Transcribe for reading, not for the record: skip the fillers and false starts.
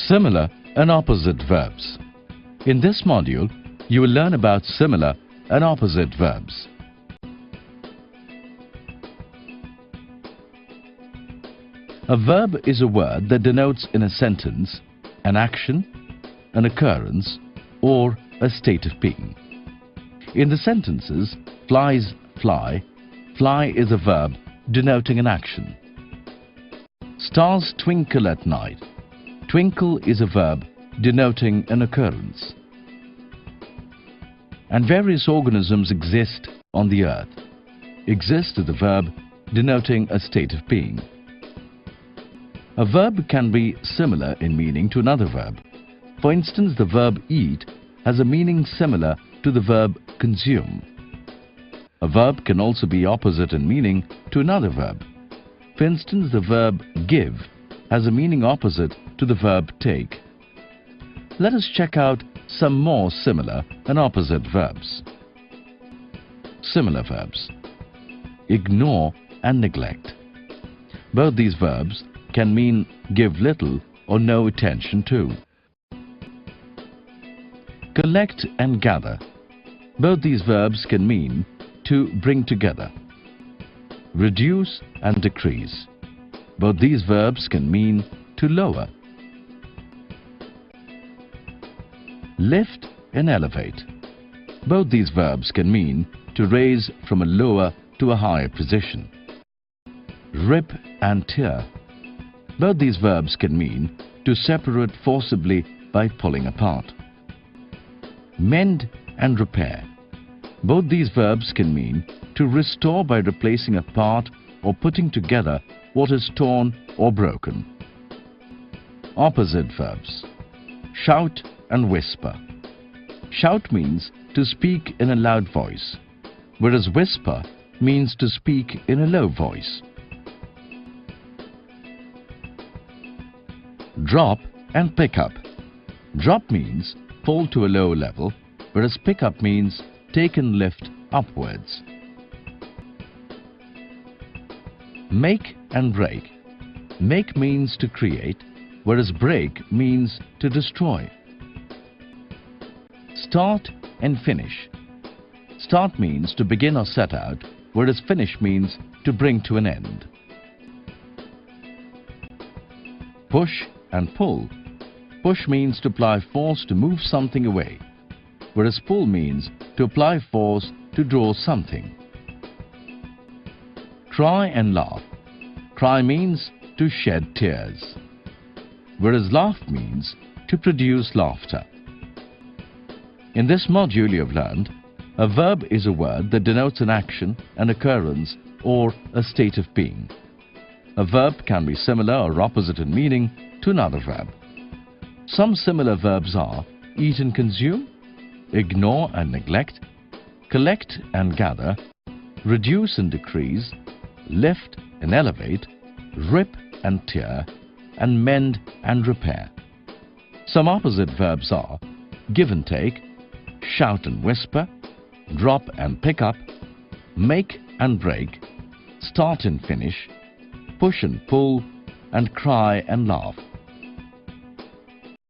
Similar and opposite verbs. In this module, you will learn about similar and opposite verbs. A verb is a word that denotes in a sentence an action, an occurrence, or a state of being. In the sentences, flies fly, fly is a verb denoting an action. Stars twinkle at night, twinkle is a verb denoting an occurrence. And various organisms exist on the earth. Exist is a verb denoting a state of being. A verb can be similar in meaning to another verb. For instance, the verb eat has a meaning similar to the verb consume. A verb can also be opposite in meaning to another verb. For instance, the verb give has a meaning opposite to the verb take. Let us check out some more similar and opposite verbs. Similar verbs. Ignore and neglect. Both these verbs can mean give little or no attention to. Collect and gather. Both these verbs can mean to bring together. Reduce and decrease. Both these verbs can mean to lower. Lift and elevate. Both these verbs can mean to raise from a lower to a higher position. Rip and tear. Both these verbs can mean to separate forcibly by pulling apart. Mend and repair. Both these verbs can mean to restore by replacing a part or putting together what is torn or broken. Opposite verbs. Shout and whisper. Shout means to speak in a loud voice, whereas whisper means to speak in a low voice. Drop and pick up. Drop means fall to a low level, whereas pick up means take and lift upwards. Make and break. Make means to create, whereas break means to destroy. Start and finish. Start means to begin or set out, whereas finish means to bring to an end. Push and pull. Push means to apply force to move something away, whereas pull means to apply force to draw something. Cry and laugh. Cry means to shed tears, whereas laugh means to produce laughter. In this module you have learned, a verb is a word that denotes an action, an occurrence, or a state of being. A verb can be similar or opposite in meaning to another verb. Some similar verbs are eat and consume, ignore and neglect, collect and gather, reduce and decrease, lift and elevate, rip and tear, and mend and repair. Some opposite verbs are give and take, shout and whisper, drop and pick up, make and break, start and finish, push and pull, and cry and laugh.